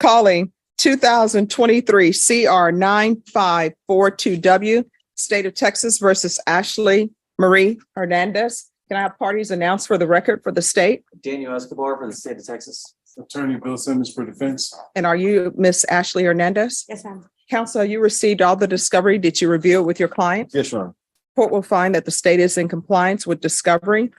calling 2023 CR 9542W, State of Texas versus Ashley Marie Hernandez. Can I have parties announced for the record for the state? Daniel Escobar for the state of Texas. Attorney Bill Simmons for defense. And are you Miss Ashley Hernandez? Yes, ma'am. Counsel, you received all the discovery. Did you review it with your client? Yes, Your Honor. Court will find that the state is in compliance with discovery.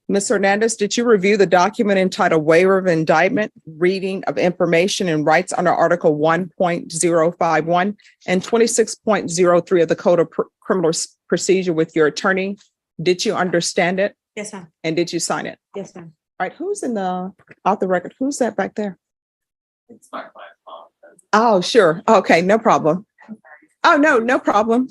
Ms. Hernandez, did you review the document entitled Waiver of Indictment, Reading of Information and Rights under Article 1.051 and 26.03 of the Code of Criminal Procedure with your attorney? Did you understand it? Yes, ma'am. And did you sign it? Yes, ma'am. All right, who's in the, off the record, who's that back there? It's my client. Oh, sure. Okay, no problem. Oh, no problem.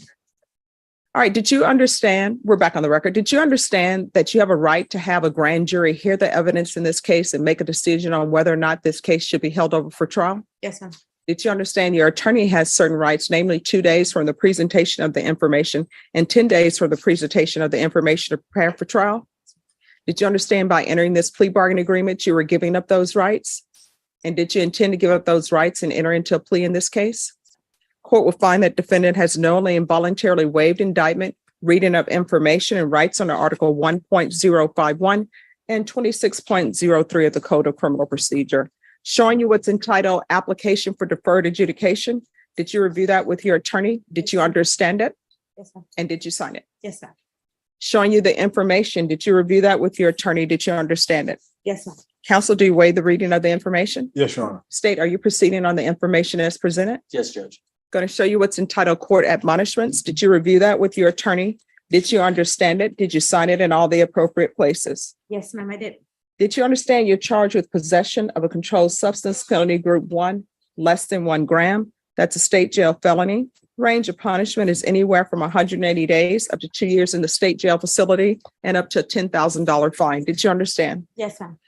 All right, did you understand, we're back on the record. Did you understand that you have a right to have a grand jury hear the evidence in this case and make a decision on whether or not this case should be held over for trial? Yes, ma'am. Did you understand your attorney has certain rights, namely 2 days from the presentation of the information and 10 days from the presentation of the information to prepare for trial? Did you understand by entering this plea bargain agreement, you were giving up those rights? And did you intend to give up those rights and enter into a plea in this case? Court will find that defendant has knowingly and voluntarily waived indictment, reading of information and rights under Article 1.051 and 26.03 of the Code of Criminal Procedure. Showing you what's entitled Application for Deferred Adjudication. Did you review that with your attorney? Did you understand it? Yes, ma'am. And did you sign it? Yes, ma'am. Showing you the information. Did you review that with your attorney? Did you understand it? Yes, ma'am. Counsel, do you waive the reading of the information? Yes, Your Honor. State, are you proceeding on the information as presented? Yes, Judge. Going to show you what's entitled Court Admonishments. Did you review that with your attorney? Did you understand it? Did you sign it in all the appropriate places? Yes, ma'am, I did. Did you understand you're charged with possession of a controlled substance, penalty group 1, less than 1 gram? That's a state jail felony. Range of punishment is anywhere from 180 days up to 2 years in the state jail facility and up to a $10,000 fine. Did you understand? Yes, ma'am.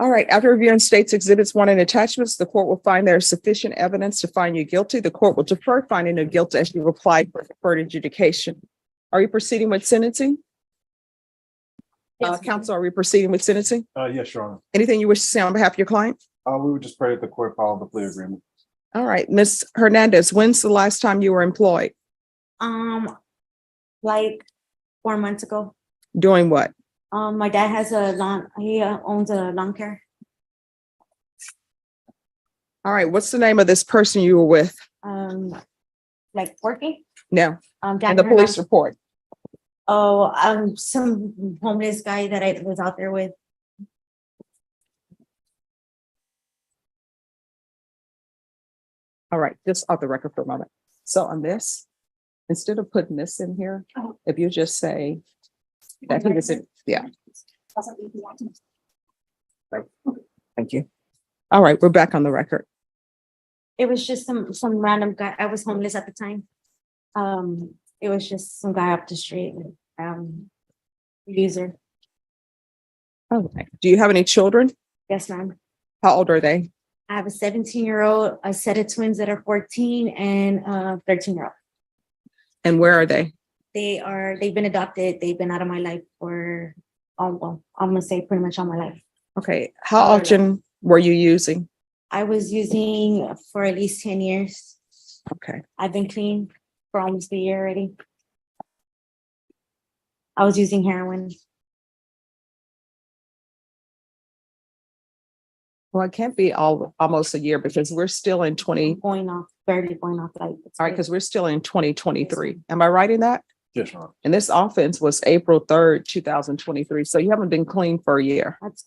All right, after reviewing states exhibits 1 and attachments, the court will find there is sufficient evidence to find you guilty. The court will defer finding of guilt as you applied for deferred adjudication. Are you proceeding with sentencing? Yes, Counsel, are we proceeding with sentencing? Yes, Your Honor. Anything you wish to say on behalf of your client? We would just pray that the court follow the plea agreement. All right, Ms. Hernandez, when's the last time you were employed? Like 4 months ago. Doing what? My dad has a he owns a lawn care. All right, what's the name of this person you were with? Like working. No, Jack in the and her police mom. report. Oh, some homeless guy that I was out there with. All right, just off the record for a moment. So on this, instead of putting this in here, if you just say that he was in, yeah. Right. Thank you. All right, we're back on the record. It was just some random guy. I was homeless at the time. It was just some guy up the street. User. All right. Do you have any children? Yes, ma'am. How old are they? I have a 17-year-old, a set of twins that are 14, and a 13-year-old. And where are they? They've been adopted. They've been out of my life for, well, I'm gonna say pretty much all my life. Okay, how often were you using? I was using for at least 10 years. Okay, I've been clean for almost a year already. I was using heroin. well, it can't be almost a year because we're still in Barely going off like. all right, because we're still in 2023. Am I right in that? Yes, Your Honor. And this offense was April 3rd, 2023. So you haven't been clean for a year. That's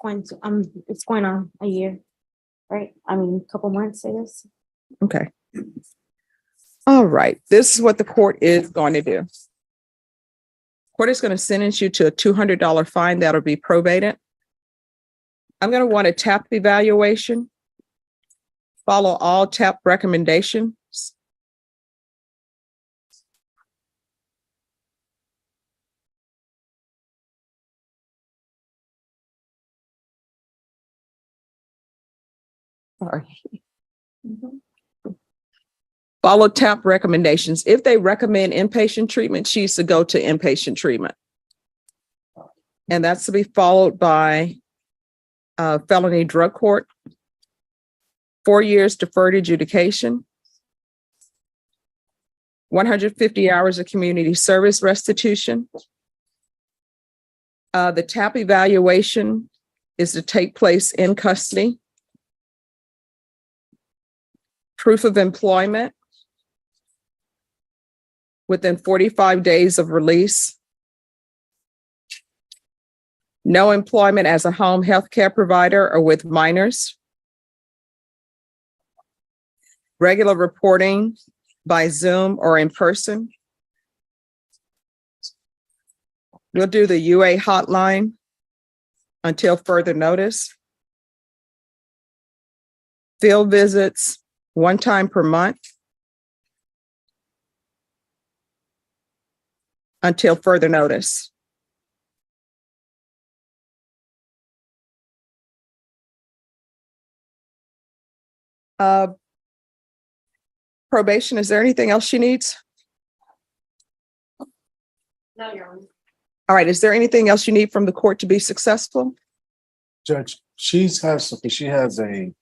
it's going on a year, right? I mean, a couple months, I guess. Okay. All right, this is what the court is going to do. Court is going to sentence you to a $200 fine that'll be probated. I'm going to want a TAP evaluation. Follow all TAP recommendations. Sorry. Follow TAP recommendations. If they recommend inpatient treatment, she needs to go to inpatient treatment. And that's to be followed by felony drug court. 4 years deferred adjudication, 150 hours of community service restitution. The TAP evaluation is to take place in custody. Proof of employment within 45 days of release. No employment as a home health care provider or with minors. Regular reporting by Zoom or in person. We'll do the UA hotline until further notice. Field visits 1 time per month until further notice. Probation, is there anything else she needs? No, Your Honor. All right, is there anything else you need from the court to be successful? Judge, she has a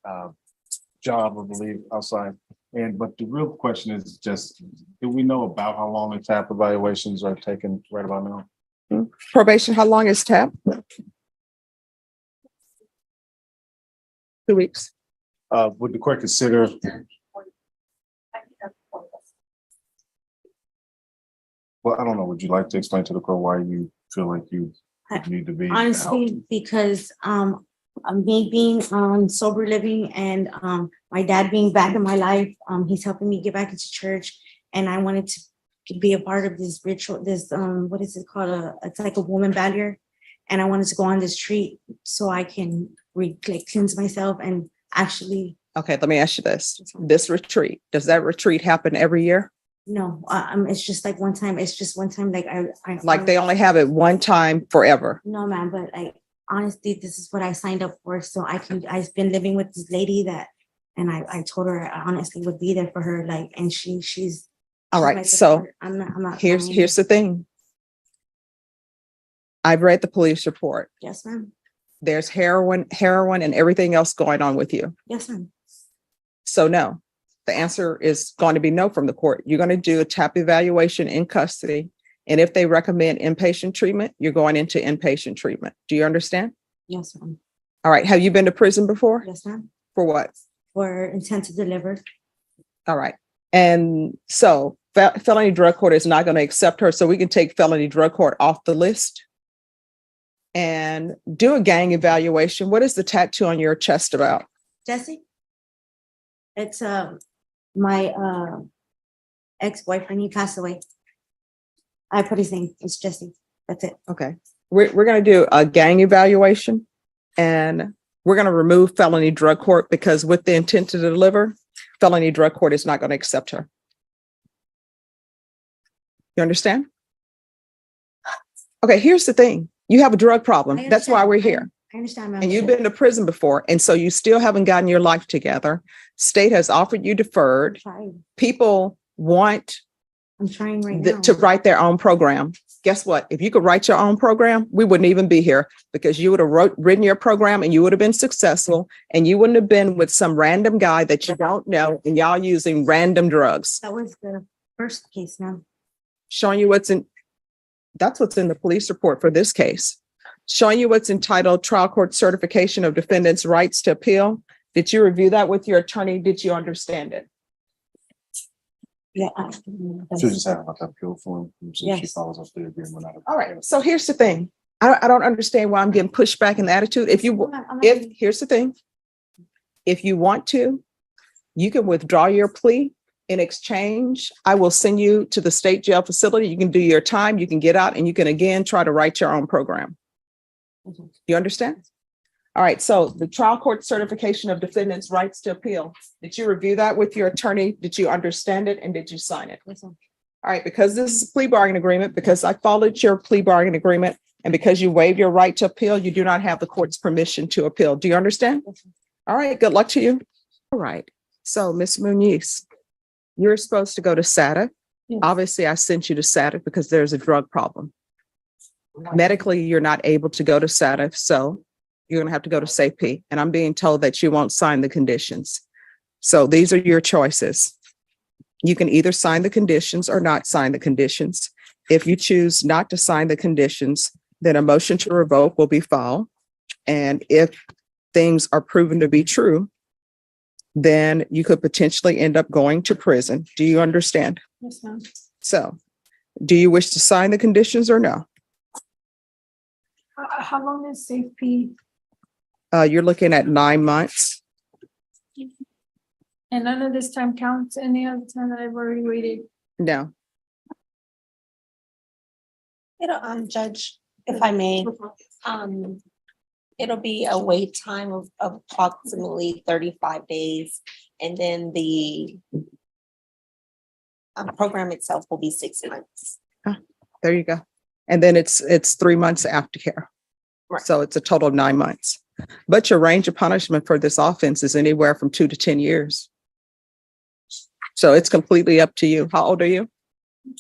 job, I believe, outside. But the real question is just, do we know about how long the TAP evaluations are taking right about now? Probation, how long is TAP? 2 weeks. Would the court consider, well, I don't know, would you like to explain to the court why you feel like you need to be? Honestly, because me being sober living and my dad being back in my life, he's helping me get back into church, and I wanted to be a part of this ritual, this what is it called? It's like a woman barrier, and I wanted to go on this retreat so I can cleanse myself and actually. Okay, let me ask you this. This retreat, does that retreat happen every year? No, it's just like one time. It's just one time. Like Like they only have it one time forever? No, ma'am, but honestly, this is what I signed up for. So I've been living with this lady and I told her I honestly would be there for her. Like, and she's. All right, so I'm not. here's lying. the thing. I've read the police report. Yes, ma'am. There's heroin and everything else going on with you. Yes, ma'am. So no, the answer is going to be no from the court. You're going to do a TAP evaluation in custody. And if they recommend inpatient treatment, you're going into inpatient treatment. Do you understand? Yes, ma'am. All right. Have you been to prison before? Yes, ma'am. For what? For intent to deliver. All right. And so felony drug court is not going to accept her. So we can take felony drug court off the list and do a gang evaluation. What is the tattoo on your chest about? Jesse? It's my ex-boyfriend. He passed away. I put his name. It's Jesse. That's it. Okay. We're going to do a gang evaluation, and we're going to remove felony drug court because with the intent to deliver, felony drug court is not going to accept her. You understand? Okay, here's the thing. You have a drug problem. That's why we're here. I understand, ma'am. And you've been to prison before. And so you still haven't gotten your life together. State has offered you deferred. People want I'm trying right now. to write their own program. Guess what? If you could write your own program, we wouldn't even be here because you would have written your program and you would have been successful and you wouldn't have been with some random guy that you don't know and y'all using random drugs. That was the first case, ma'am. Showing you that's what's in the police report for this case. Showing you what's entitled trial court certification of defendant's rights to appeal. Did you review that with your attorney? Did you understand it? Yeah. She'll just have like a appeal form. So she Yes. follows up the agreement. All right. So here's the thing. I don't understand why I'm getting pushback in the attitude. Here's the thing. If you want to, you can withdraw your plea. In exchange, I will send you to the state jail facility. You can do your time, you can get out, and you can again try to write your own program. You understand? All right, so the trial court certification of defendant's rights to appeal. Did you review that with your attorney? Did you understand it and did you sign it? Yes, ma'am. All right, because this is a plea bargain agreement, because I followed your plea bargain agreement, and because you waived your right to appeal, you do not have the court's permission to appeal. Do you understand? Yes, ma'am. All right, good luck to you. All right, so Ms. Muniz, you're supposed to go to SATA. Yes. Obviously, I sent you to SATA because there's a drug problem. Medically, you're not able to go to SATA, so you're going to have to go to SAP. And I'm being told that you won't sign the conditions. So these are your choices. You can either sign the conditions or not sign the conditions. If you choose not to sign the conditions, then a motion to revoke will be filed. And if things are proven to be true, then you could potentially end up going to prison. Do you understand? Yes, ma'am. So, do you wish to sign the conditions or no? How long is safety? You're looking at 9 months. And none of this time counts, any other time that I've already waited? No. Judge, if I may, it'll be a wait time of approximately 35 days. And then the program itself will be 6 months. There you go. And then it's 3 months aftercare. Right. So it's a total of 9 months. But your range of punishment for this offense is anywhere from 2 to 10 years. So it's completely up to you. How old are you?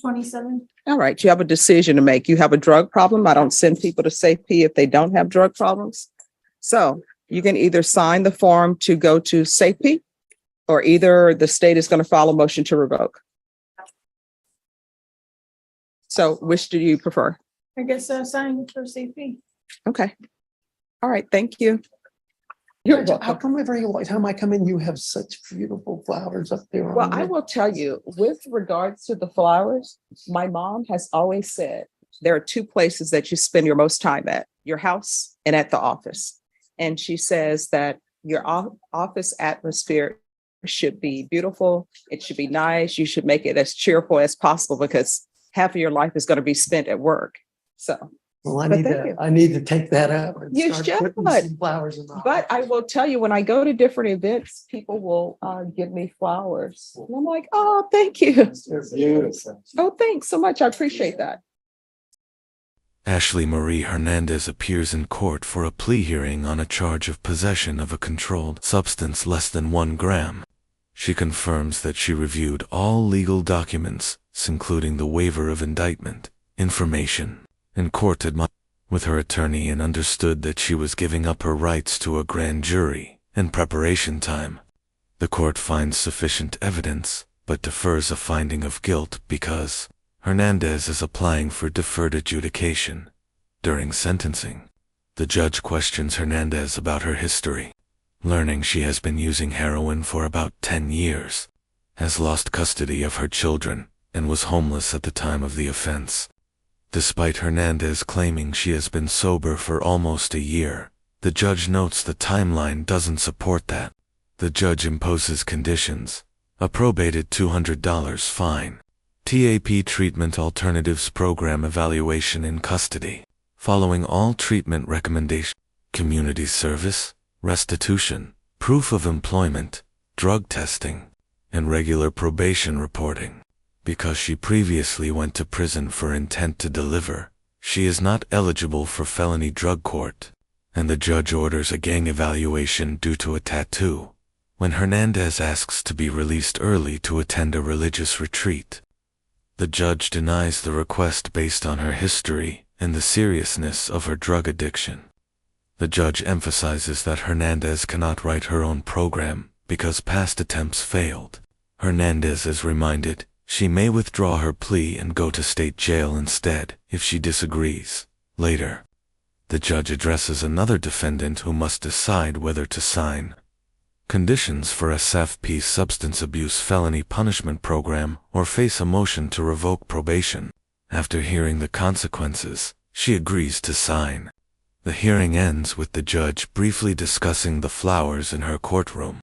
27. All right, you have a decision to make. You have a drug problem. I don't send people to safety if they don't have drug problems. So you can either sign the form to go to safety, or either the state is going to file a motion to revoke. So which do you prefer? I guess I'll sign for safety. Okay. All right, thank you. You're How welcome. come every time I come in, you have such beautiful flowers up there? Well, I will tell you, with regards to the flowers, my mom has always said there are 2 places that you spend your most time at, your house and at the office. And she says that your office atmosphere should be beautiful. It should be nice. You should make it as cheerful as possible because half of your life is going to be spent at work. So, Well, but thank you. I need to take that up and You start should. putting some flowers in the but I will tell you, when I go to different events, people will give me flowers. And I'm like, oh, thank you. They're beautiful. Oh, thanks so much. I appreciate that. Ashley Marie Hernandez appears in court for a plea hearing on a charge of possession of a controlled substance less than 1 gram. She confirms that she reviewed all legal documents, including the waiver of indictment, information, and court admonition with her attorney, and understood that she was giving up her rights to a grand jury and preparation time. The court finds sufficient evidence, but defers a finding of guilt because Hernandez is applying for deferred adjudication. During sentencing, the judge questions Hernandez about her history, learning she has been using heroin for about 10 years, has lost custody of her children, and was homeless at the time of the offense. Despite Hernandez claiming she has been sober for almost a year, the judge notes the timeline doesn't support that. The judge imposes conditions: a probated $200 fine, TAP Treatment Alternatives Program evaluation in custody, following all treatment recommendations, community service, restitution, proof of employment, drug testing, and regular probation reporting. Because she previously went to prison for intent to deliver, she is not eligible for felony drug court, and the judge orders a gang evaluation due to a tattoo. When Hernandez asks to be released early to attend a religious retreat, the judge denies the request based on her history and the seriousness of her drug addiction. The judge emphasizes that Hernandez cannot write her own program because past attempts failed. Hernandez is reminded she may withdraw her plea and go to state jail instead if she disagrees. Later, the judge addresses another defendant who must decide whether to sign conditions for SFP substance abuse felony punishment program or face a motion to revoke probation. After hearing the consequences, she agrees to sign. The hearing ends with the judge briefly discussing the flowers in her courtroom.